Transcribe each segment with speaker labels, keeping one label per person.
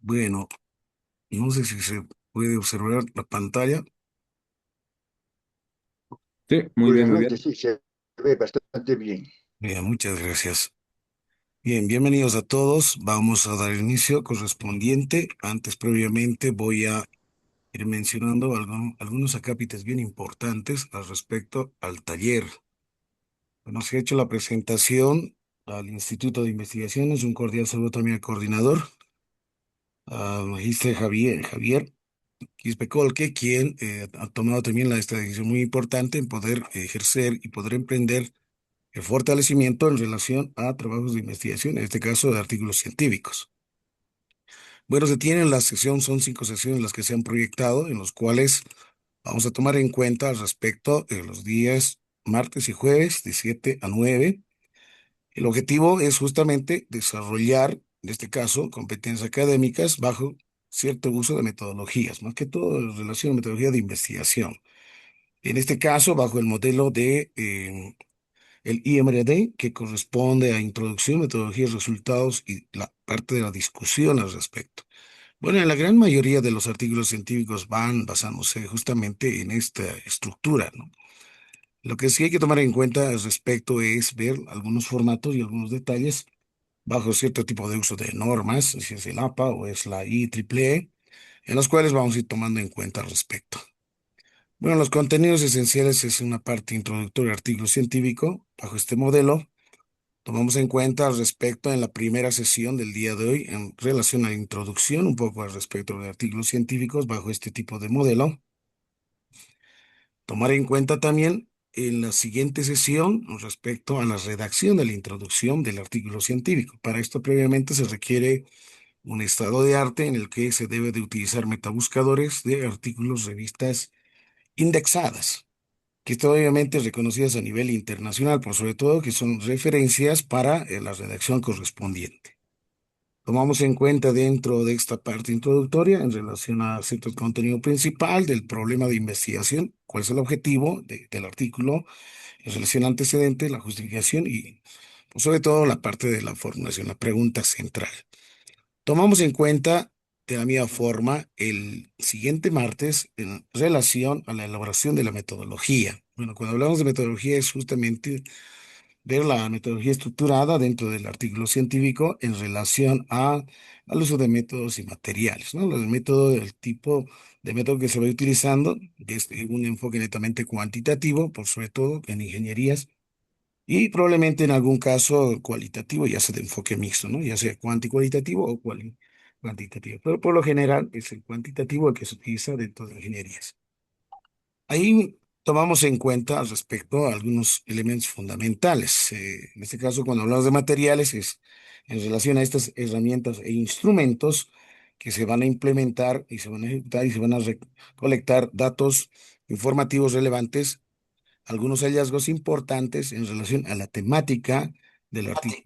Speaker 1: Bueno, no sé si se puede observar la pantalla.
Speaker 2: Sí, muy bien, muy
Speaker 3: Curiosamente,
Speaker 2: bien.
Speaker 3: sí, se ve bastante bien.
Speaker 1: Bien, muchas gracias. Bien, bienvenidos a todos. Vamos a dar inicio correspondiente. Antes, previamente, voy a ir mencionando algunos acápites bien importantes al respecto al taller. Bueno, se ha hecho la presentación al Instituto de Investigaciones. Un cordial saludo también al coordinador, al magíster Javier Quispecolque, quien ha tomado también esta decisión muy importante en poder ejercer y poder emprender el fortalecimiento en relación a trabajos de investigación, en este caso de artículos científicos. Bueno, se tienen la sesión, son 5 sesiones las que se han proyectado, en los cuales vamos a tomar en cuenta al respecto los días martes y jueves de 7 a 9. El objetivo es justamente desarrollar, en este caso, competencias académicas bajo cierto uso de metodologías, más que todo en relación a metodología de investigación. En este caso, bajo el modelo de el IMRD, que corresponde a introducción, metodología, resultados y la parte de la discusión al respecto. Bueno, en la gran mayoría de los artículos científicos van basándose justamente en esta estructura, ¿no? Lo que sí hay que tomar en cuenta al respecto es ver algunos formatos y algunos detalles bajo cierto tipo de uso de normas, si es el APA o es la IEEE, en los cuales vamos a ir tomando en cuenta al respecto. Bueno, los contenidos esenciales es una parte introductoria de artículo científico. Bajo este modelo, tomamos en cuenta al respecto en la primera sesión del día de hoy en relación a la introducción, un poco al respecto de artículos científicos bajo este tipo de modelo. Tomar en cuenta también en la siguiente sesión respecto a la redacción de la introducción del artículo científico. Para esto previamente se requiere un estado de arte en el que se debe de utilizar metabuscadores de artículos, revistas indexadas, que están obviamente reconocidas a nivel internacional, por sobre todo que son referencias para la redacción correspondiente. Tomamos en cuenta dentro de esta parte introductoria en relación a cierto contenido principal del problema de investigación, cuál es el objetivo del artículo en relación al antecedente, la justificación y pues, sobre todo la parte de la formulación, la pregunta central. Tomamos en cuenta de la misma forma el siguiente martes en relación a la elaboración de la metodología. Bueno, cuando hablamos de metodología es justamente ver la metodología estructurada dentro del artículo científico en relación al uso de métodos y materiales, ¿no? El método, el tipo de método que se va utilizando es un enfoque netamente cuantitativo, por sobre todo en ingenierías, y probablemente en algún caso cualitativo, ya sea de enfoque mixto, ¿no? Ya sea cuantitativo o cuantitativo. Pero por lo general es el cuantitativo el que se utiliza dentro de ingenierías. Ahí tomamos en cuenta al respecto a algunos elementos fundamentales. En este caso, cuando hablamos de materiales, es en relación a estas herramientas e instrumentos que se van a implementar y se van a ejecutar y se van a recolectar datos informativos relevantes, algunos hallazgos importantes en relación a la temática del artículo.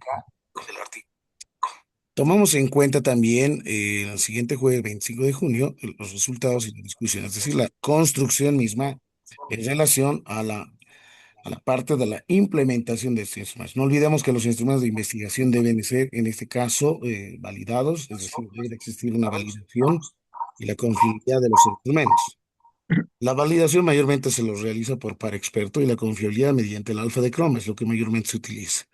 Speaker 1: Tomamos en cuenta también el siguiente jueves 25 de junio los resultados y la discusión, es decir, la construcción misma en relación a la parte de la implementación de estos instrumentos. No olvidemos que los instrumentos de investigación deben ser, en este caso, validados, es decir, debe existir una validación y la confiabilidad de los instrumentos. La validación mayormente se los realiza por par experto y la confiabilidad mediante el alfa de Chrome es lo que mayormente se utiliza.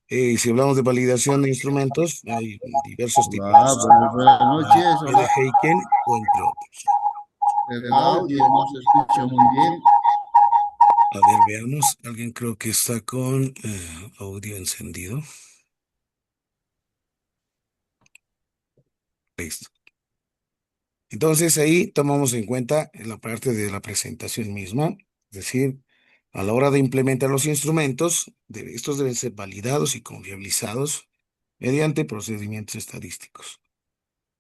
Speaker 1: Si hablamos de validación de instrumentos, hay diversos
Speaker 2: Hola,
Speaker 1: tipos.
Speaker 2: muy buenas
Speaker 1: Hay
Speaker 2: noches.
Speaker 1: P de
Speaker 2: Hola,
Speaker 1: Heiken o entre otros.
Speaker 2: el audio no se escucha muy bien.
Speaker 1: A ver, veamos. Alguien creo que está con audio encendido. Listo. Entonces ahí tomamos en cuenta la parte de la presentación misma, es decir, a la hora de implementar los instrumentos, estos deben ser validados y confiabilizados mediante procedimientos estadísticos.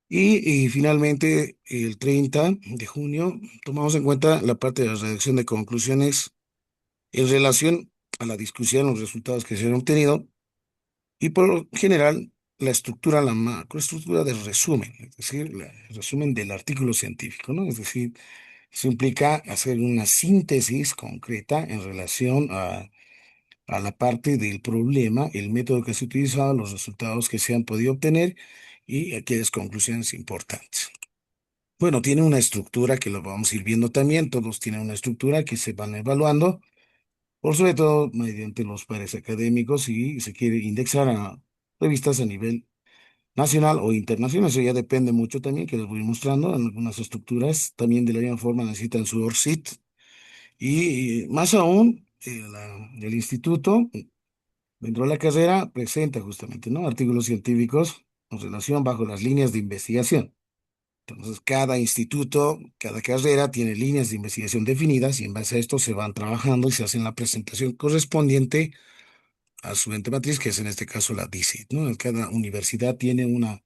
Speaker 1: Y finalmente, el 30 de junio, tomamos en cuenta la parte de la redacción de conclusiones en relación a la discusión, los resultados que se han obtenido y por lo general la estructura, la macroestructura del resumen, es decir, el resumen del artículo científico, ¿no? Es decir, eso implica hacer una síntesis concreta en relación a la parte del problema, el método que se ha utilizado, los resultados que se han podido obtener y aquellas conclusiones importantes. Bueno, tiene una estructura que lo vamos a ir viendo también, todos tienen una estructura que se van evaluando, por sobre todo mediante los pares académicos y se quiere indexar a revistas a nivel nacional o internacional. Eso ya depende mucho también, que les voy mostrando. En algunas estructuras también de la misma forma necesitan su ORCID y más aún el instituto dentro de la carrera presenta justamente, ¿no? Artículos científicos en relación bajo las líneas de investigación. Entonces, cada instituto, cada carrera tiene líneas de investigación definidas y en base a esto se van trabajando y se hacen la presentación correspondiente a su ente matriz, que es en este caso la DICIT, ¿no? Cada universidad tiene una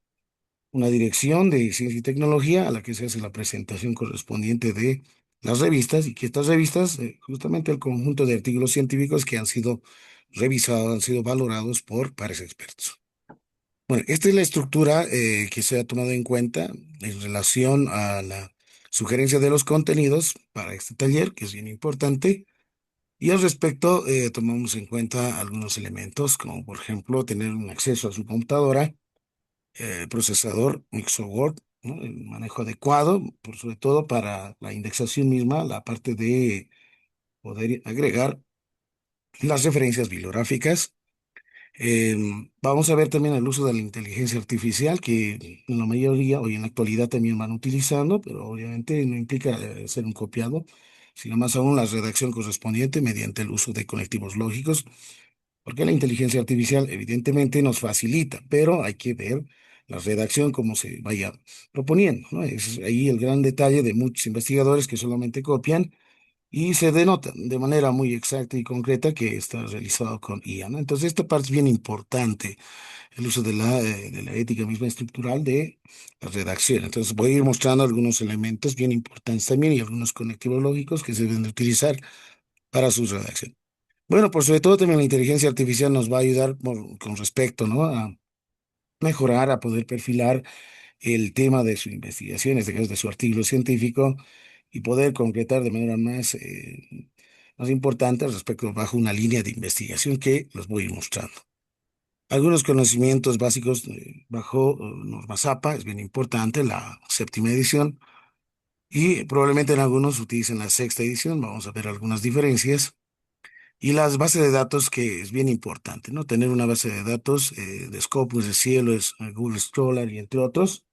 Speaker 1: dirección de ciencia y tecnología a la que se hace la presentación correspondiente de las revistas y que estas revistas, justamente el conjunto de artículos científicos que han sido revisados, han sido valorados por pares expertos. Bueno, esta es la estructura que se ha tomado en cuenta en relación a la sugerencia de los contenidos para este taller, que es bien importante. Y al respecto, tomamos en cuenta algunos elementos, como por ejemplo tener un acceso a su computadora, procesador, Microsoft, ¿no? El manejo adecuado, por sobre todo para la indexación misma, la parte de poder agregar las referencias bibliográficas. Vamos a ver también el uso de la inteligencia artificial, que en la mayoría hoy en la actualidad también van utilizando, pero obviamente no implica ser un copiado, sino más aún la redacción correspondiente mediante el uso de conectivos lógicos, porque la inteligencia artificial evidentemente nos facilita, pero hay que ver la redacción como se vaya proponiendo, ¿no? Es ahí el gran detalle de muchos investigadores que solamente copian y se denota de manera muy exacta y concreta que está realizado con IA, ¿no? Entonces, esta parte es bien importante, el uso de la ética misma estructural de la redacción. Entonces, voy a ir mostrando algunos elementos bien importantes también y algunos conectivos lógicos que se deben de utilizar para su redacción. Bueno, por sobre todo también la inteligencia artificial nos va a ayudar con respecto, ¿no? A mejorar, a poder perfilar el tema de su investigación, en este caso de su artículo científico, y poder concretar de manera más importante al respecto bajo una línea de investigación que los voy a ir mostrando. Algunos conocimientos básicos bajo norma ZAPA, es bien importante, la séptima edición, y probablemente en algunos utilicen la sexta edición, vamos a ver algunas diferencias. Y las bases de datos, que es bien importante, ¿no? Tener una base de datos de Scopus, de Cielo, Google Scholar y entre otros,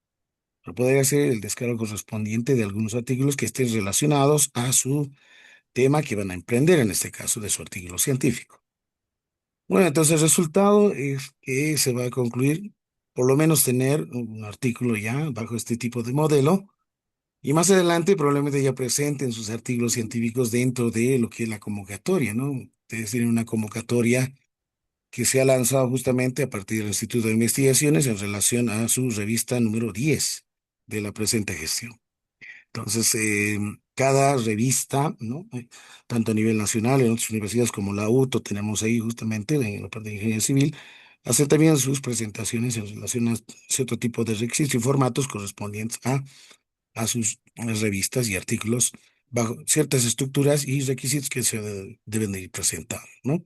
Speaker 1: para poder hacer el descargo correspondiente de algunos artículos que estén relacionados a su tema que van a emprender, en este caso de su artículo científico. Bueno, entonces el resultado es que se va a concluir, por lo menos tener un artículo ya bajo este tipo de modelo, y más adelante probablemente ya presenten sus artículos científicos dentro de lo que es la convocatoria, ¿no? Ustedes tienen una convocatoria que se ha lanzado justamente a partir del Instituto de Investigaciones en relación a su revista número 10 de la presente gestión. Entonces, cada revista, ¿no? Tanto a nivel nacional, en otras universidades como la UTO, tenemos ahí justamente en la parte de ingeniería civil, hacer también sus presentaciones en relación a cierto tipo de requisitos y formatos correspondientes a sus revistas y artículos bajo ciertas estructuras y requisitos que deben de ir presentando, ¿no?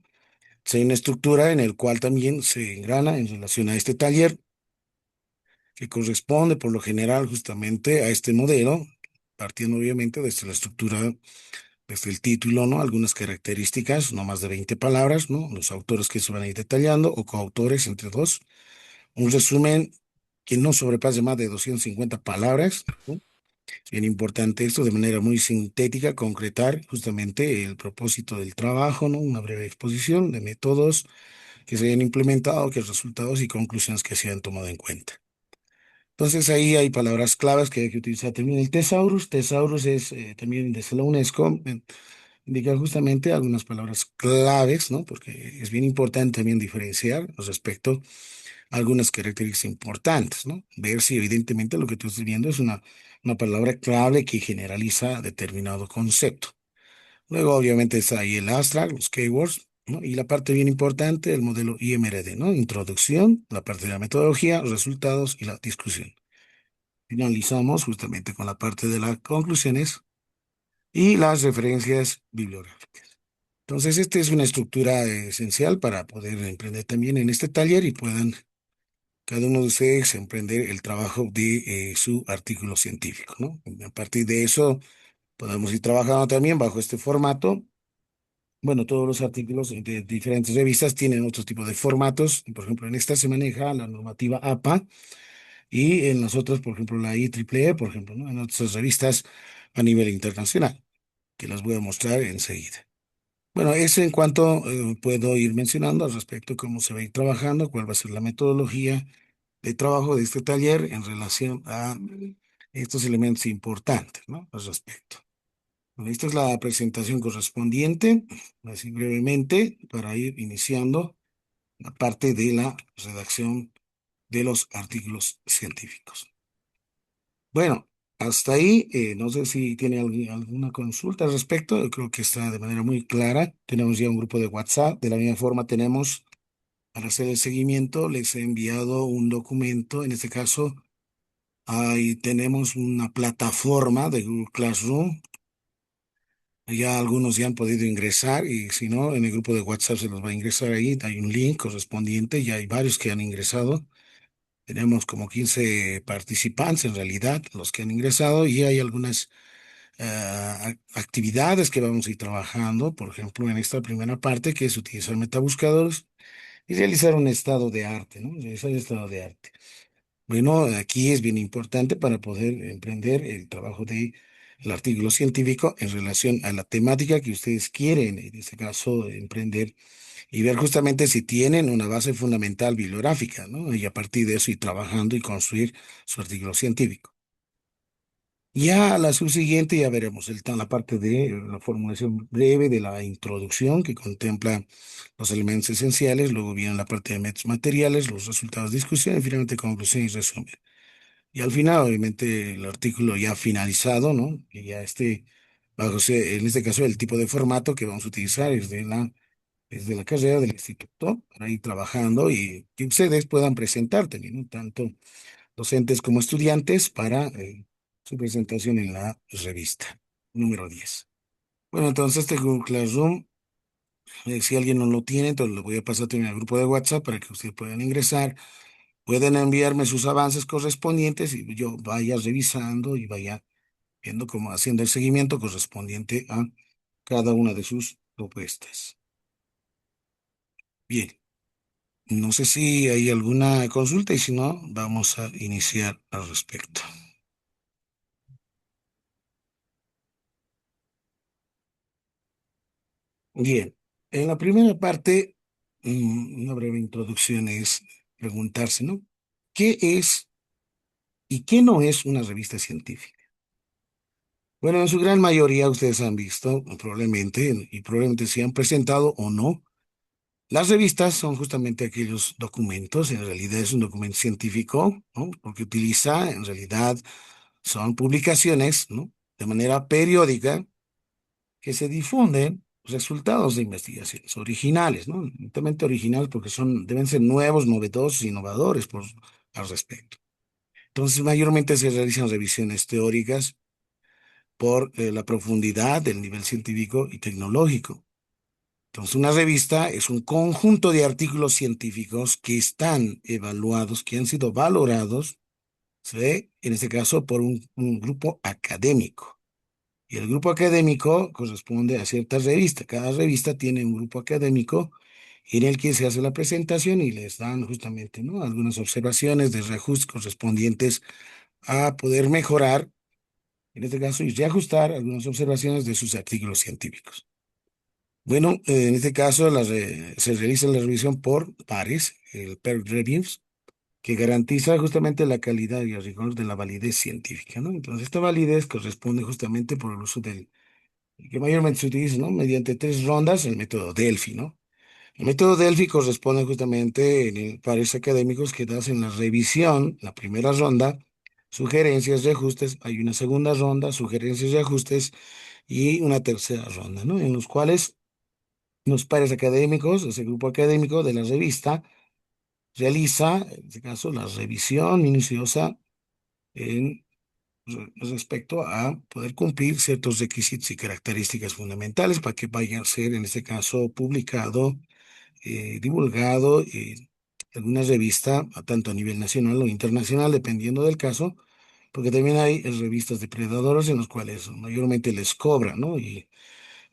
Speaker 1: Hay una estructura en el cual también se engrana en relación a este taller, que corresponde por lo general justamente a este modelo, partiendo obviamente desde la estructura, desde el título, ¿no? Algunas características, no más de 20 palabras, ¿no? Los autores que se van a ir detallando o coautores entre dos. Un resumen que no sobrepase más de 250 palabras, ¿no? Es bien importante esto de manera muy sintética, concretar justamente el propósito del trabajo, ¿no? Una breve exposición de métodos que se hayan implementado, que resultados y conclusiones que se hayan tomado en cuenta. Entonces ahí hay palabras claves que hay que utilizar también. El thesaurus, thesaurus es también desde la UNESCO, indica justamente algunas palabras claves, ¿no? Porque es bien importante también diferenciar respecto a algunas características importantes, ¿no? Ver si evidentemente lo que tú estás viendo es una palabra clave que generaliza determinado concepto. Luego, obviamente, está ahí el abstract, los keywords, ¿no? Y la parte bien importante, el modelo IMRD, ¿no? Introducción, la parte de la metodología, los resultados y la discusión. Finalizamos justamente con la parte de las conclusiones y las referencias bibliográficas. Entonces, esta es una estructura esencial para poder emprender también en este taller y puedan cada uno de ustedes emprender el trabajo de su artículo científico, ¿no? A partir de eso, podemos ir trabajando también bajo este formato. Bueno, todos los artículos de diferentes revistas tienen otros tipos de formatos. Por ejemplo, en esta se maneja la normativa APA y en las otras, por ejemplo, la IEEE, por ejemplo, ¿no? En otras revistas a nivel internacional, que las voy a mostrar enseguida. Bueno, eso en cuanto puedo ir mencionando al respecto, cómo se va a ir trabajando, cuál va a ser la metodología de trabajo de este taller en relación a estos elementos importantes, ¿no? Al respecto. Bueno, esta es la presentación correspondiente, así brevemente, para ir iniciando la parte de la redacción de los artículos científicos. Bueno, hasta ahí, no sé si tiene alguna consulta al respecto. Yo creo que está de manera muy clara. Tenemos ya un grupo de WhatsApp. De la misma forma, tenemos, para hacer el seguimiento, les he enviado un documento. En este caso, ahí tenemos una plataforma de Google Classroom. Ya algunos ya han podido ingresar y si no, en el grupo de WhatsApp se los va a ingresar ahí. Hay un link correspondiente. Ya hay varios que han ingresado. Tenemos como 15 participantes en realidad, los que han ingresado, y hay algunas actividades que vamos a ir trabajando, por ejemplo, en esta primera parte, que es utilizar metabuscadores y realizar un estado de arte, ¿no? Realizar el estado de arte. Bueno, aquí es bien importante para poder emprender el trabajo de el artículo científico en relación a la temática que ustedes quieren, en este caso, emprender y ver justamente si tienen una base fundamental bibliográfica, ¿no? Y a partir de eso ir trabajando y construir su artículo científico. Ya la subsiguiente ya veremos la parte de la formulación breve de la introducción que contempla los elementos esenciales, luego viene la parte de métodos materiales, los resultados de discusión y finalmente conclusión y resumen. Y al final, obviamente, el artículo ya finalizado, ¿no? Que ya esté bajo, en este caso, el tipo de formato que vamos a utilizar desde la carrera del instituto para ir trabajando y que ustedes puedan presentar también, ¿no? Tanto docentes como estudiantes para su presentación en la revista número 10. Bueno, entonces este Google Classroom, si alguien no lo tiene, entonces lo voy a pasar también al grupo de WhatsApp para que ustedes puedan ingresar, pueden enviarme sus avances correspondientes y yo vaya revisando y vaya viendo cómo haciendo el seguimiento correspondiente a cada una de sus propuestas. Bien, no sé si hay alguna consulta y si no, vamos a iniciar al respecto. Bien, en la primera parte, una breve introducción es preguntarse, ¿no? ¿Qué es y qué no es una revista científica? Bueno, en su gran mayoría ustedes han visto, probablemente, y probablemente se han presentado o no. Las revistas son justamente aquellos documentos, en realidad es un documento científico, ¿no? Porque utiliza, en realidad, son publicaciones, ¿no? De manera periódica que se difunden resultados de investigaciones originales, ¿no? Netamente originales porque deben ser nuevos, novedosos, innovadores al respecto. Entonces, mayormente se realizan revisiones teóricas por la profundidad del nivel científico y tecnológico. Entonces, una revista es un conjunto de artículos científicos que están evaluados, que han sido valorados, ¿sí? En este caso, por un grupo académico. Y el grupo académico corresponde a cierta revista. Cada revista tiene un grupo académico en el que se hace la presentación y les dan justamente, ¿no? Algunas observaciones de reajustes correspondientes a poder mejorar, en este caso, y reajustar algunas observaciones de sus artículos científicos. Bueno, en este caso se realiza la revisión por pares, el peer reviews, que garantiza justamente la calidad y el rigor de la validez científica, ¿no? Entonces, esta validez corresponde justamente por el uso del que mayormente se utiliza, ¿no? Mediante tres rondas, el método Delphi, ¿no? El método Delphi corresponde justamente en pares académicos que hacen la revisión, la primera ronda, sugerencias y ajustes, hay una segunda ronda, sugerencias y ajustes, y una tercera ronda, ¿no? En los cuales los pares académicos, ese grupo académico de la revista, realiza, en este caso, la revisión minuciosa en respecto a poder cumplir ciertos requisitos y características fundamentales para que vaya a ser, en este caso, publicado, divulgado alguna revista, tanto a nivel nacional o internacional, dependiendo del caso, porque también hay revistas depredadores en los cuales mayormente les cobran, ¿no? Y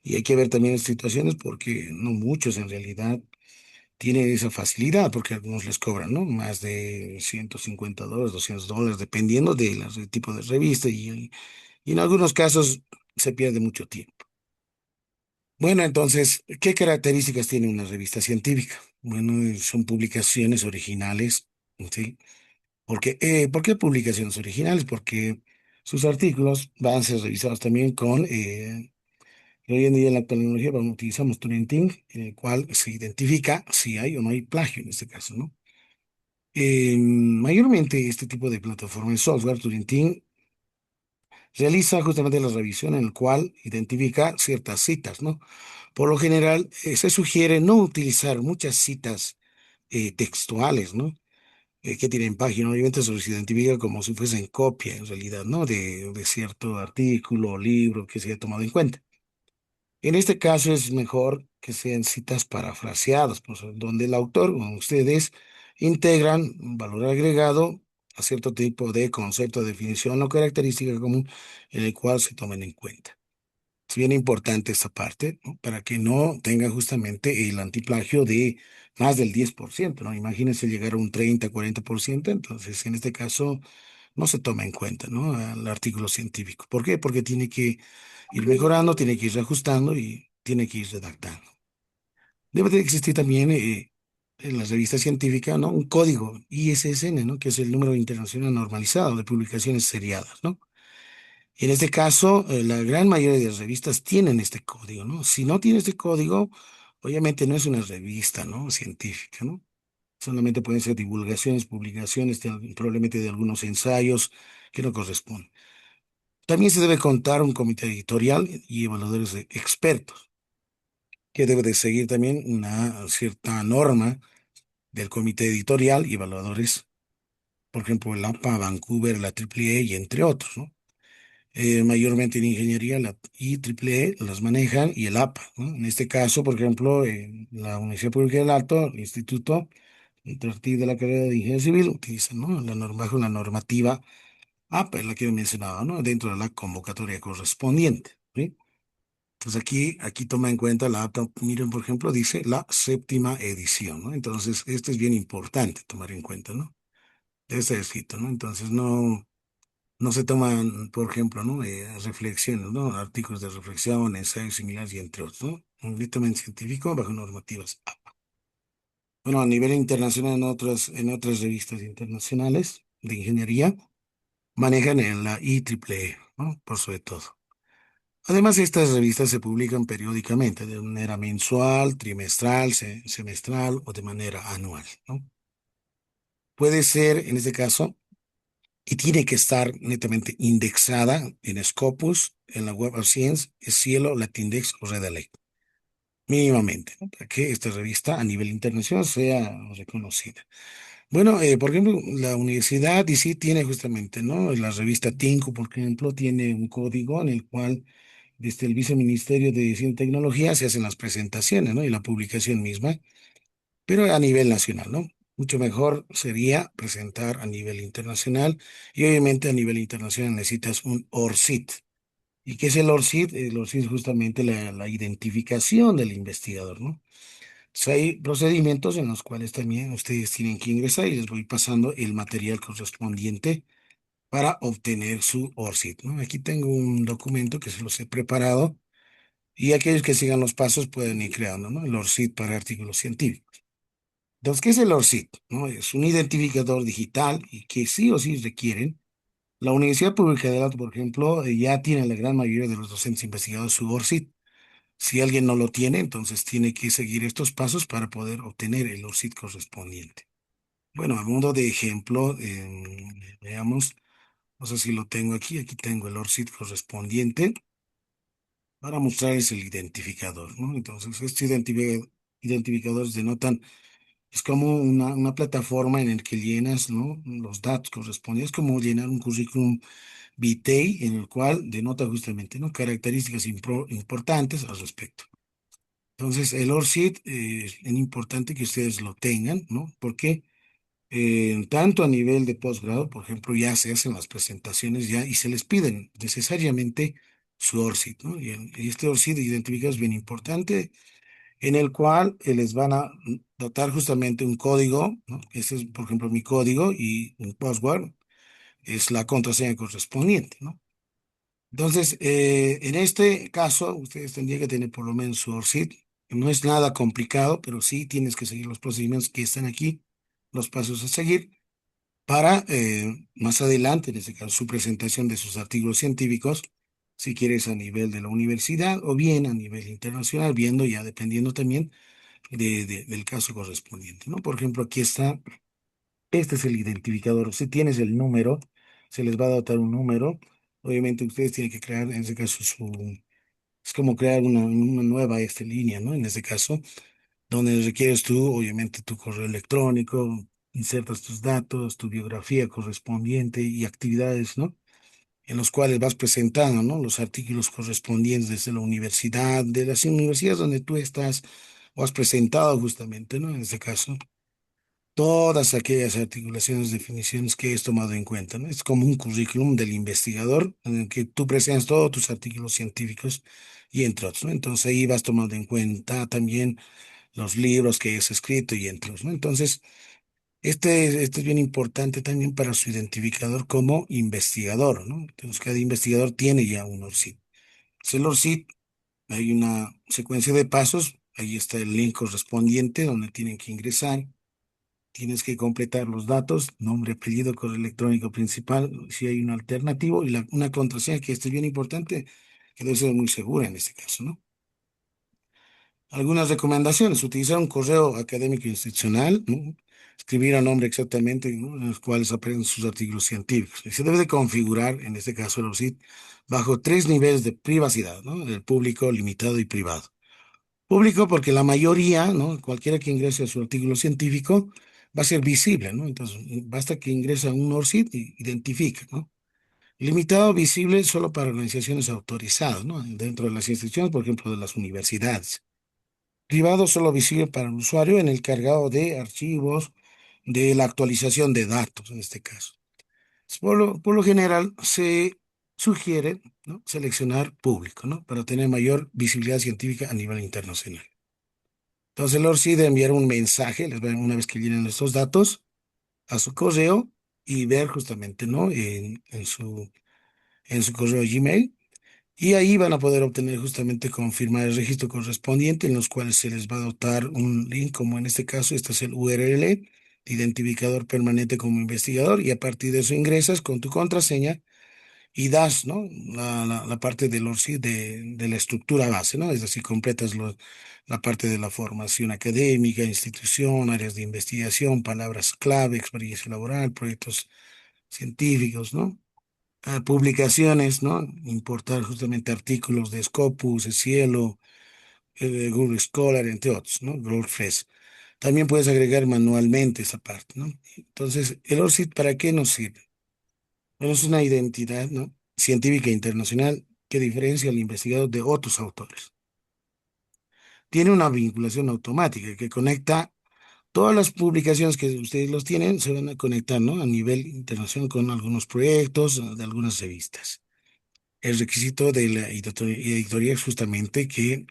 Speaker 1: hay que ver también las situaciones porque no muchos en realidad tienen esa facilidad, porque algunos les cobran, ¿no? Más de $150, $200, dependiendo del tipo de revista y en algunos casos se pierde mucho tiempo. Bueno, entonces, ¿qué características tiene una revista científica? Bueno, son publicaciones originales, ¿sí? ¿Por qué publicaciones originales? Porque sus artículos van a ser revisados también hoy en día en la tecnología utilizamos Turing, en el cual se identifica si hay o no hay plagio en este caso, ¿no? Mayormente este tipo de plataforma de software, Turing, realiza justamente la revisión en el cual identifica ciertas citas, ¿no? Por lo general, se sugiere no utilizar muchas citas textuales, ¿no? Que tienen página, obviamente eso se identifica como si fuesen copia, en realidad, ¿no? De cierto artículo o libro que se haya tomado en cuenta. En este caso es mejor que sean citas parafraseadas, pues, donde el autor o ustedes integran un valor agregado a cierto tipo de concepto, definición o característica común en el cual se tomen en cuenta. Es bien importante esta parte, ¿no? Para que no tenga justamente el antiplagio de más del 10%, ¿no? Imagínense llegar a un 30, 40%, entonces en este caso no se toma en cuenta, ¿no? El artículo científico. ¿Por qué? Porque tiene que ir mejorando, tiene que ir ajustando y tiene que ir redactando. Debe de existir también en las revistas científicas, ¿no? Un código ISSN, ¿no? Que es el número internacional normalizado de publicaciones seriadas, ¿no? Y en este caso, la gran mayoría de las revistas tienen este código, ¿no? Si no tiene este código, obviamente no es una revista, ¿no? Científica, ¿no? Solamente pueden ser divulgaciones, publicaciones, probablemente de algunos ensayos que no corresponden. También se debe contar un comité editorial y evaluadores expertos, que debe de seguir también una cierta norma del comité editorial y evaluadores, por ejemplo, el APA, Vancouver, la AAA y entre otros, ¿no? Mayormente en ingeniería, la IEEE las manejan y el APA, ¿no? En este caso, por ejemplo, en la Universidad Pública del Alto, el Instituto, a partir de la carrera de Ingeniería Civil, utilizan, ¿no? Bajo la normativa APA, es la que he mencionado, ¿no? Dentro de la convocatoria correspondiente, ¿sí? Entonces aquí toma en cuenta la APA, miren, por ejemplo, dice la séptima edición, ¿no? Entonces, esto es bien importante tomar en cuenta, ¿no? Debe estar escrito, ¿no? Entonces, no se toman, por ejemplo, ¿no? Reflexiones, ¿no? Artículos de reflexión, ensayos similares y entre otros, ¿no? Un dictamen científico bajo normativas APA. Bueno, a nivel internacional, en otras revistas internacionales de ingeniería, manejan en la IEEE, ¿no? Por sobre todo. Además, estas revistas se publican periódicamente, de manera mensual, trimestral, semestral o de manera anual, ¿no? Puede ser, en este caso, y tiene que estar netamente indexada en Scopus, en la Web of Science, Cielo, Latindex o Redalet, mínimamente, ¿no? Para que esta revista a nivel internacional sea reconocida. Bueno, por ejemplo, la universidad y sí tiene justamente, ¿no? La revista Tinku, por ejemplo, tiene un código en el cual desde el Viceministerio de Ciencia y Tecnología se hacen las presentaciones, ¿no? Y la publicación misma, pero a nivel nacional, ¿no? Mucho mejor sería presentar a nivel internacional y obviamente a nivel internacional necesitas un ORCID. ¿Y qué es el ORCID? El ORCID es justamente la identificación del investigador, ¿no? Entonces, hay procedimientos en los cuales también ustedes tienen que ingresar y les voy pasando el material correspondiente para obtener su ORCID, ¿no? Aquí tengo un documento que se los he preparado y aquellos que sigan los pasos pueden ir creando, ¿no? El ORCID para artículos científicos. Entonces, ¿qué es el ORCID? ¿No? Es un identificador digital y que sí o sí requieren. La Universidad Pública de Alto, por ejemplo, ya tiene la gran mayoría de los docentes investigados su ORCID. Si alguien no lo tiene, entonces tiene que seguir estos pasos para poder obtener el ORCID correspondiente. Bueno, a modo de ejemplo, veamos, no sé si lo tengo aquí, aquí tengo el ORCID correspondiente para mostrarles el identificador, ¿no? Entonces, estos identificadores denotan, es como una plataforma en la que llenas, ¿no? Los datos correspondientes, es como llenar un currículum vitae en el cual denota justamente, ¿no? Características importantes al respecto. Entonces, el ORCID es importante que ustedes lo tengan, ¿no? ¿Por qué? tanto a nivel de posgrado, por ejemplo, ya se hacen las presentaciones ya y se les piden necesariamente su ORCID, ¿no? Y este ORCID identificado es bien importante, en el cual les van a dotar justamente un código, ¿no? Ese es, por ejemplo, mi código y un password es la contraseña correspondiente, ¿no? Entonces, en este caso, ustedes tendrían que tener por lo menos su ORCID. No es nada complicado, pero sí tienes que seguir los procedimientos que están aquí, los pasos a seguir para más adelante, en este caso, su presentación de sus artículos científicos, si quieres a nivel de la universidad o bien a nivel internacional, viendo ya dependiendo también del caso correspondiente, ¿no? Por ejemplo, aquí está, este es el identificador. Si tienes el número, se les va a dotar un número. Obviamente ustedes tienen que crear, en este caso, es como crear una nueva línea, ¿no? En este caso, donde requieres tú, obviamente, tu correo electrónico, insertas tus datos, tu biografía correspondiente y actividades, ¿no? En los cuales vas presentando, ¿no? Los artículos correspondientes desde la universidad, de las universidades donde tú estás o has presentado justamente, ¿no? En este caso, todas aquellas articulaciones, definiciones que has tomado en cuenta, ¿no? Es como un currículum del investigador en el que tú presentas todos tus artículos científicos y entre otros, ¿no? Entonces ahí vas tomando en cuenta también los libros que has escrito y entre otros, ¿no? Entonces, este es bien importante también para su identificador como investigador, ¿no? Entonces, cada investigador tiene ya un ORCID. Entonces, el ORCID, hay una secuencia de pasos, ahí está el link correspondiente donde tienen que ingresar. Tienes que completar los datos, nombre, apellido, correo electrónico principal, si hay un alternativo, y una contraseña que es bien importante, que debe ser muy segura en este caso, ¿no? Algunas recomendaciones: utilizar un correo académico institucional, ¿no? Escribir a nombre exactamente, ¿no? En los cuales aparecen sus artículos científicos. Y se debe de configurar, en este caso el ORCID, bajo tres niveles de privacidad, ¿no? El público, limitado y privado. Público porque la mayoría, ¿no? Cualquiera que ingrese a su artículo científico va a ser visible, ¿no? Entonces, basta que ingrese a un ORCID y identifique, ¿no? Limitado, visible solo para organizaciones autorizadas, ¿no? Dentro de las instituciones, por ejemplo, de las universidades. Privado, solo visible para el usuario en el cargado de archivos, de la actualización de datos, en este caso. Por lo general, se sugiere, ¿no? Seleccionar público, ¿no? Para tener mayor visibilidad científica a nivel internacional. Entonces, el ORCID debe enviar un mensaje, una vez que llenen estos datos, a su correo y ver justamente, ¿no? En su correo Gmail. Y ahí van a poder obtener justamente confirmar el registro correspondiente, en los cuales se les va a dotar un link, como en este caso, este es el URL, identificador permanente como investigador, y a partir de eso ingresas con tu contraseña y das, ¿no? La parte del ORCID de la estructura base, ¿no? Es decir, completas la parte de la formación académica, institución, áreas de investigación, palabras clave, experiencia laboral, proyectos científicos, ¿no? Publicaciones, ¿no? Importar justamente artículos de Scopus, de Cielo, de Google Scholar, entre otros, ¿no? WordPress. También puedes agregar manualmente esa parte, ¿no? Entonces, ¿el ORCID para qué nos sirve? Bueno, es una identidad, ¿no? Científica internacional que diferencia al investigador de otros autores. Tiene una vinculación automática que conecta todas las publicaciones que ustedes los tienen, se van a conectar, ¿no? A nivel internacional con algunos proyectos de algunas revistas. El requisito de la editoría es justamente que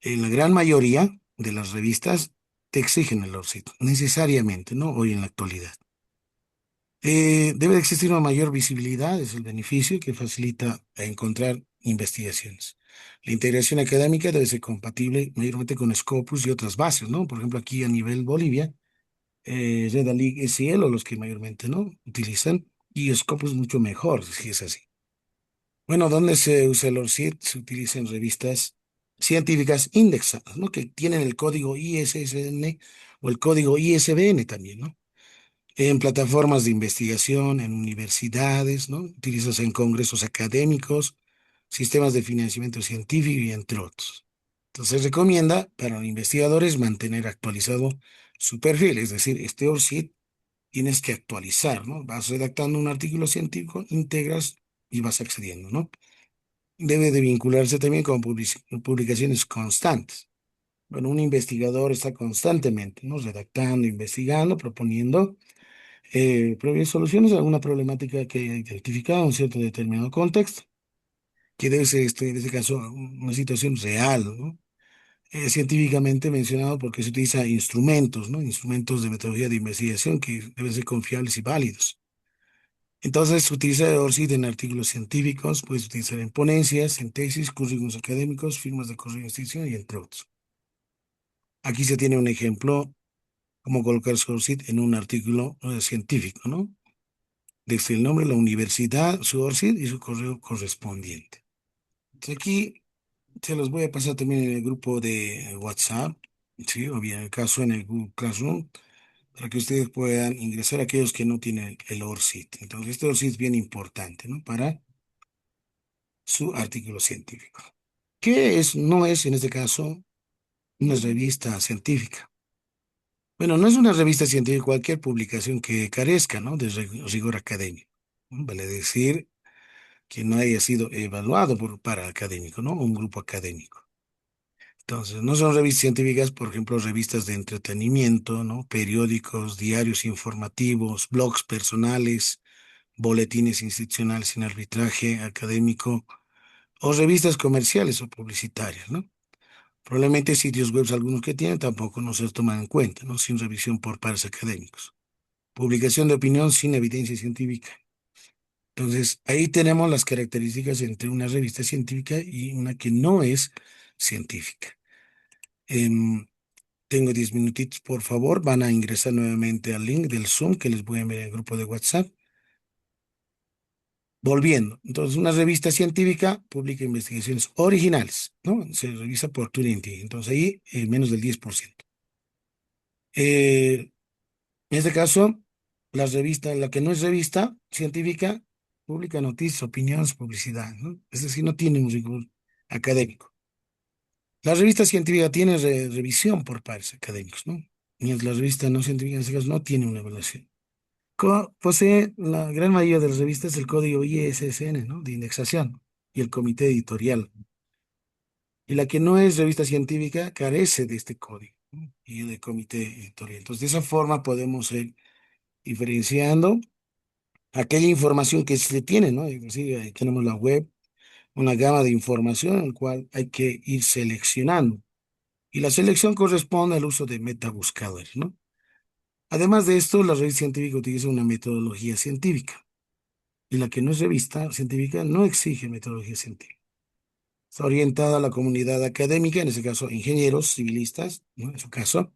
Speaker 1: en la gran mayoría de las revistas te exigen el ORCID, necesariamente, ¿no? Hoy en la actualidad. Debe de existir una mayor visibilidad, es el beneficio que facilita a encontrar investigaciones. La integración académica debe ser compatible mayormente con Scopus y otras bases, ¿no? Por ejemplo, aquí a nivel Bolivia, Redalyc, SL, los que mayormente, ¿no? Utilizan, y Scopus mucho mejor, si es así. Bueno, ¿dónde se usa el ORCID? Se utiliza en revistas científicas indexadas, ¿no? Que tienen el código ISSN o el código ISBN también, ¿no? En plataformas de investigación, en universidades, ¿no? Utilizas en congresos académicos, sistemas de financiamiento científico y entre otros. Entonces, recomienda para los investigadores mantener actualizado su perfil, es decir, este ORCID tienes que actualizar, ¿no? Vas redactando un artículo científico, integras y vas accediendo, ¿no? Debe de vincularse también con publicaciones constantes. Bueno, un investigador está constantemente, ¿no? Redactando, investigando, proponiendo propias soluciones a alguna problemática que haya identificado en un cierto determinado contexto, que debe ser, en este caso, una situación real, ¿no? Científicamente mencionado porque se utiliza instrumentos, ¿no? Instrumentos de metodología de investigación que deben ser confiables y válidos. Entonces, se utiliza el ORCID en artículos científicos, puede utilizar en ponencias, en tesis, currículos académicos, firmas de correo de institución y entre otros. Aquí se tiene un ejemplo, cómo colocar su ORCID en un artículo científico, ¿no? Desde el nombre de la universidad, su ORCID y su correo correspondiente. Entonces, aquí se los voy a pasar también en el grupo de WhatsApp, ¿sí? O bien en el caso en el Google Classroom, para que ustedes puedan ingresar aquellos que no tienen el ORCID. Entonces, este ORCID es bien importante, ¿no? Para su artículo científico. ¿Qué es? No es, en este caso, una revista científica. Bueno, no es una revista científica cualquier publicación que carezca, ¿no? De rigor académico, ¿no? Vale decir que no haya sido evaluado por para académico, ¿no? Un grupo académico. Entonces, no son revistas científicas, por ejemplo, revistas de entretenimiento, ¿no? Periódicos, diarios informativos, blogs personales, boletines institucionales sin arbitraje académico o revistas comerciales o publicitarias, ¿no? Probablemente sitios web, algunos que tienen, tampoco no se toman en cuenta, ¿no? Sin revisión por pares académicos. Publicación de opinión sin evidencia científica. Entonces, ahí tenemos las características entre una revista científica y una que no es científica. Em, Tengo 10 minutitos, por favor. Van a ingresar nuevamente al link del Zoom que les voy a enviar en el grupo de WhatsApp. Volviendo. Entonces, una revista científica publica investigaciones originales, ¿no? Se revisa por Turing. Entonces, ahí menos del 10%. En este caso, la que no es revista científica, publica noticias, opiniones, publicidad, ¿no? Es decir, no tiene un rigor académico. La revista científica tiene revisión por pares académicos, ¿no? Mientras la revista no científica, en este caso, no tiene una evaluación. Posee la gran mayoría de las revistas el código ISSN, ¿no? De indexación y el comité editorial. Y la que no es revista científica carece de este código, ¿no? Y del comité editorial. Entonces, de esa forma podemos ir diferenciando aquella información que se tiene, ¿no? Es decir, ahí tenemos la web, una gama de información en la cual hay que ir seleccionando. Y la selección corresponde al uso de metabuscadores, ¿no? Además de esto, la revista científica utiliza una metodología científica. Y la que no es revista científica no exige metodología científica. Está orientada a la comunidad académica, en ese caso ingenieros, civilistas, ¿no? En su caso,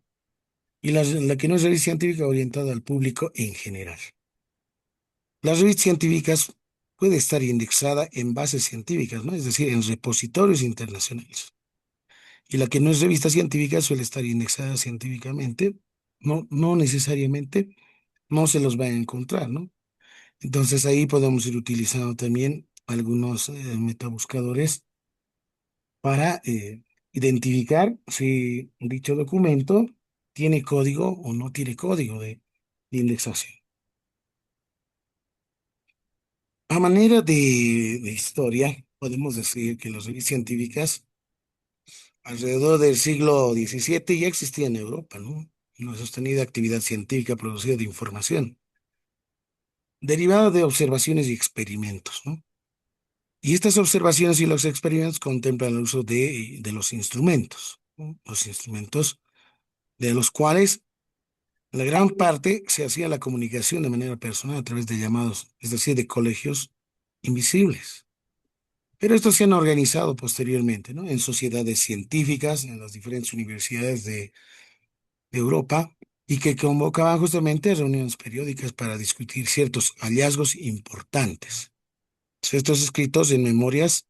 Speaker 1: y la que no es revista científica orientada al público en general. Las revistas científicas puede estar indexada en bases científicas, ¿no? Es decir, en repositorios internacionales. Y la que no es revista científica suele estar indexada científicamente, no necesariamente, no se los va a encontrar, ¿no? Entonces ahí podemos ir utilizando también algunos metabuscadores para identificar si dicho documento tiene código o no tiene código de indexación. A manera de historia, podemos decir que las revistas científicas alrededor del siglo XVII ya existían en Europa, ¿no? Una sostenida actividad científica producida de información, derivada de observaciones y experimentos, ¿no? Y estas observaciones y los experimentos contemplan el uso de los instrumentos, ¿no? Los instrumentos de los cuales la gran parte se hacía la comunicación de manera personal a través de llamados, es decir, de colegios invisibles. Pero estos se han organizado posteriormente, ¿no? En sociedades científicas, en las diferentes universidades de Europa, y que convocaban justamente reuniones periódicas para discutir ciertos hallazgos importantes. Estos escritos en memorias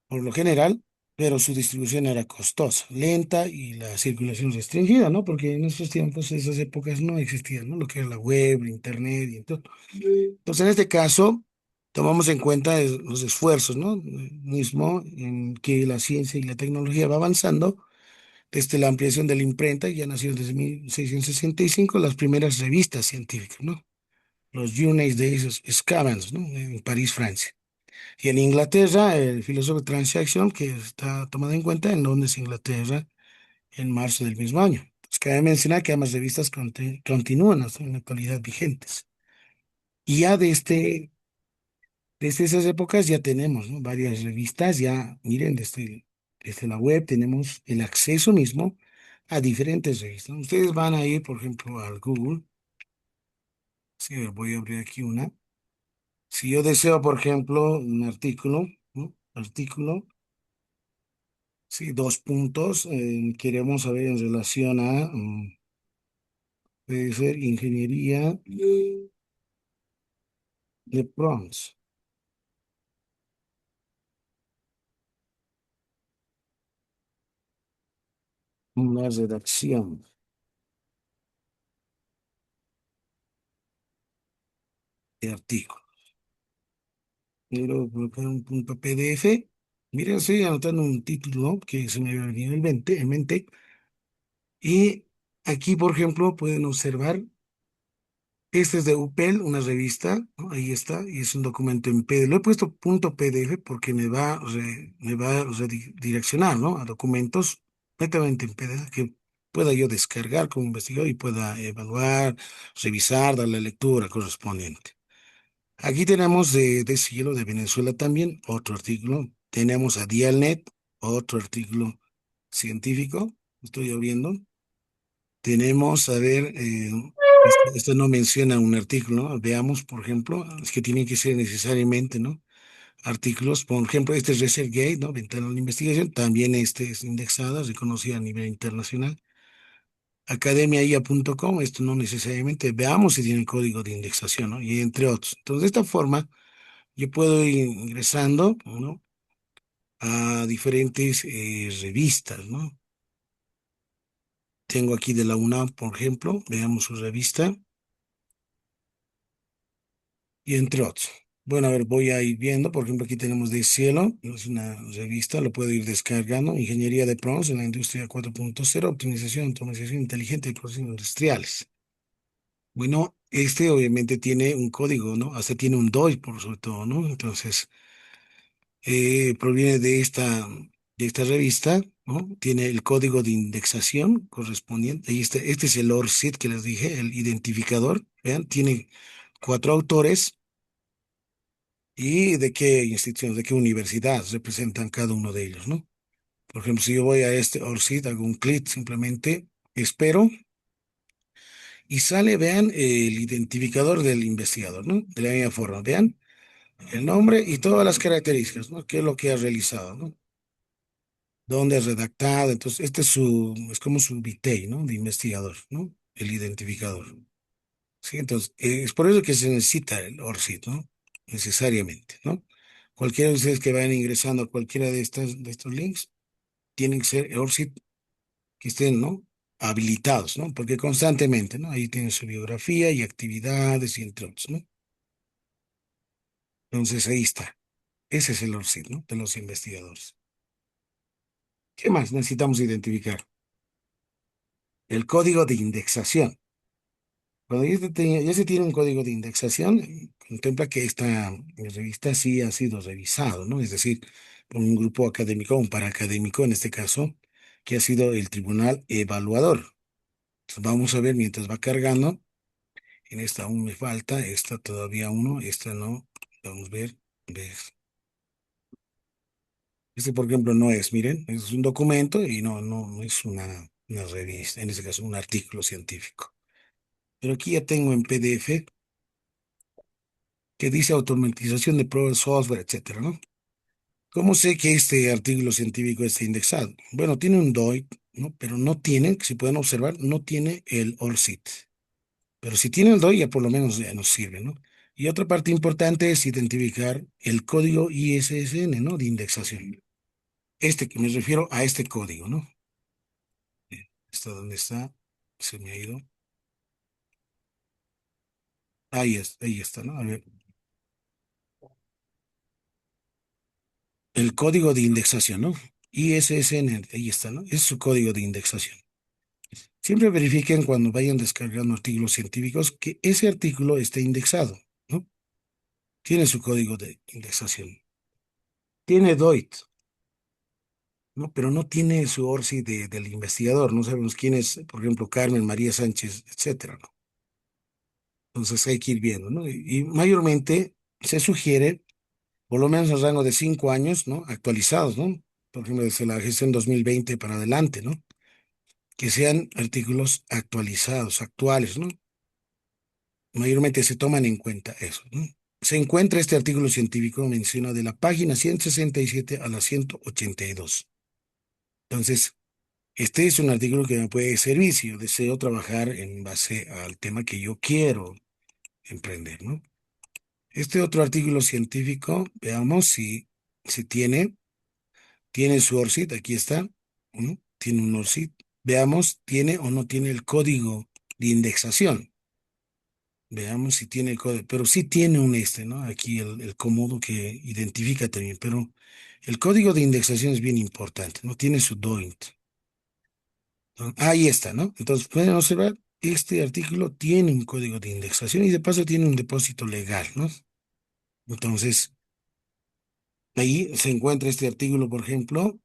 Speaker 1: por lo general, pero su distribución era costosa, lenta y la circulación restringida, ¿no? Porque en esos tiempos, en esas épocas no existía, ¿no? Lo que era la web, internet y todo. Entonces, en este caso, tomamos en cuenta los esfuerzos, ¿no? Mismo en que la ciencia y la tecnología va avanzando, desde la ampliación de la imprenta, ya nacieron desde 1665 las primeras revistas científicas, ¿no? Los Journées des Savants, ¿no? En París, Francia. Y en Inglaterra, el filósofo Transaction, que está tomado en cuenta en Londres, Inglaterra, en marzo del mismo año. Entonces, cabe mencionar que ambas revistas continúan hasta en la actualidad vigentes. Y ya desde esas épocas ya tenemos, ¿no? Varias revistas, ya miren, desde la web tenemos el acceso mismo a diferentes revistas. Ustedes van a ir, por ejemplo, al Google. Sí, voy a abrir aquí una. Si yo deseo, por ejemplo, un artículo, ¿no? Artículo, sí, dos puntos, queremos saber en relación a, puede ser ingeniería de prompts, una redacción de artículo. Quiero colocar un punto PDF. Miren, estoy anotando un título que se me había venido en mente. Y aquí, por ejemplo, pueden observar, este es de UPEL, una revista, ¿no? Ahí está, y es un documento en PDF. Lo he puesto punto PDF porque me va a redireccionar, ¿no? A documentos netamente en PDF que pueda yo descargar como investigador y pueda evaluar, revisar, darle lectura correspondiente. Aquí tenemos de Cielo de Venezuela también otro artículo. Tenemos a Dialnet, otro artículo científico. Estoy abriendo. Tenemos, a ver, esto no menciona un artículo, ¿no? Veamos, por ejemplo, es que tienen que ser necesariamente, ¿no? Artículos, por ejemplo, este es ResearchGate, ¿no? Ventana de la investigación, también este es indexada, reconocida a nivel internacional. Academiaia.com, esto no necesariamente, veamos si tiene código de indexación, ¿no? Y entre otros. Entonces, de esta forma, yo puedo ir ingresando, ¿no? A diferentes revistas, ¿no? Tengo aquí de la UNAM, por ejemplo, veamos su revista. Y entre otros. Bueno, a ver, voy a ir viendo, por ejemplo, aquí tenemos de Cielo, es una revista, lo puedo ir descargando, Ingeniería de Prompts en la Industria 4.0, Optimización, Automatización Inteligente de Procesos Industriales. Bueno, este obviamente tiene un código, ¿no? Hasta tiene un DOI, por sobre todo, ¿no? Entonces, proviene de esta revista, ¿no? Tiene el código de indexación correspondiente, y este es el ORCID que les dije, el identificador, vean, tiene cuatro autores. ¿Y de qué instituciones, de qué universidad representan cada uno de ellos, ¿no? Por ejemplo, si yo voy a este ORCID, hago un clic, simplemente espero y sale, vean, el identificador del investigador, ¿no? De la misma forma, vean el nombre y todas las características, ¿no? ¿Qué es lo que ha realizado, ¿no? ¿Dónde ha redactado? Entonces, este es como su VITEI, ¿no? De investigador, ¿no? El identificador. Sí, entonces, es por eso que se necesita el ORCID, ¿no? Necesariamente, ¿no? Cualquiera de ustedes que vayan ingresando a cualquiera de estos links, tienen que ser ORCID que estén, ¿no? Habilitados, ¿no? Porque constantemente, ¿no? Ahí tienen su biografía y actividades y entre otros, ¿no? Entonces, ahí está. Ese es el ORCID, ¿no? De los investigadores. ¿Qué más necesitamos identificar? El código de indexación. Cuando ya se tiene un código de indexación, contempla que esta revista sí ha sido revisado, ¿no? Es decir, por un grupo académico, un paraacadémico en este caso, que ha sido el tribunal evaluador. Entonces vamos a ver mientras va cargando. En esta aún me falta, esta todavía uno, esta no. Vamos a ver. ver. Este, por ejemplo, no es, miren, es un documento y no es una revista, en este caso un artículo científico. Pero aquí ya tengo en PDF que dice automatización de pruebas de software, etcétera, ¿no? ¿Cómo sé que este artículo científico está indexado? Bueno, tiene un DOI, ¿no? Pero no tiene, si pueden observar, no tiene el ORCID. Pero si tiene el DOI, ya por lo menos ya nos sirve, ¿no? Y otra parte importante es identificar el código ISSN, ¿no? De indexación. Este que me refiero a este código, ¿no? ¿Está dónde está? Se me ha ido. Ahí está, ¿no? A ver. El código de indexación, ¿no? ISSN, ahí está, ¿no? Es su código de indexación. Siempre verifiquen cuando vayan descargando artículos científicos que ese artículo esté indexado, ¿no? Tiene su código de indexación. Tiene DOIT. ¿no? Pero no tiene su ORCID del investigador, no sabemos quién es, por ejemplo, Carmen María Sánchez, etcétera, ¿no? Entonces hay que ir viendo, ¿no? Y mayormente se sugiere, por lo menos al rango de 5 años, ¿no? Actualizados, ¿no? Por ejemplo, desde la gestión 2020 para adelante, ¿no? Que sean artículos actualizados, actuales, ¿no? Mayormente se toman en cuenta eso, ¿no? Se encuentra este artículo científico, menciona de la página 167 a la 182. Entonces, este es un artículo que me puede servir si yo deseo trabajar en base al tema que yo quiero emprender, ¿no? Este otro artículo científico, veamos si tiene su ORCID, aquí está, ¿no? Tiene un ORCID. Veamos, tiene o no tiene el código de indexación. Veamos si tiene el código, pero sí tiene un ¿no? Aquí el comodo que identifica también, pero el código de indexación es bien importante, ¿no? Tiene su DOINT. ¿No? Ahí está, ¿no? Entonces pueden observar, este artículo tiene un código de indexación y de paso tiene un depósito legal, ¿no? Entonces, ahí se encuentra este artículo, por ejemplo,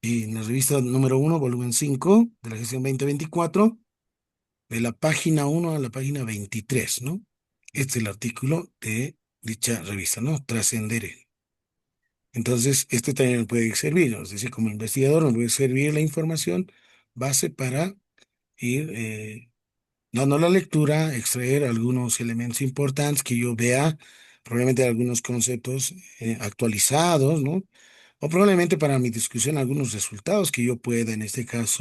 Speaker 1: en la revista número 1, volumen 5 de la gestión 2024, de la página 1 a la página 23, ¿no? Este es el artículo de dicha revista, ¿no? Trascendere. Entonces, este también me puede servir, ¿no? Es decir, como investigador me puede servir la información base para ir dando la lectura, extraer algunos elementos importantes que yo vea, probablemente algunos conceptos actualizados, ¿no? O probablemente para mi discusión algunos resultados que yo pueda, en este caso,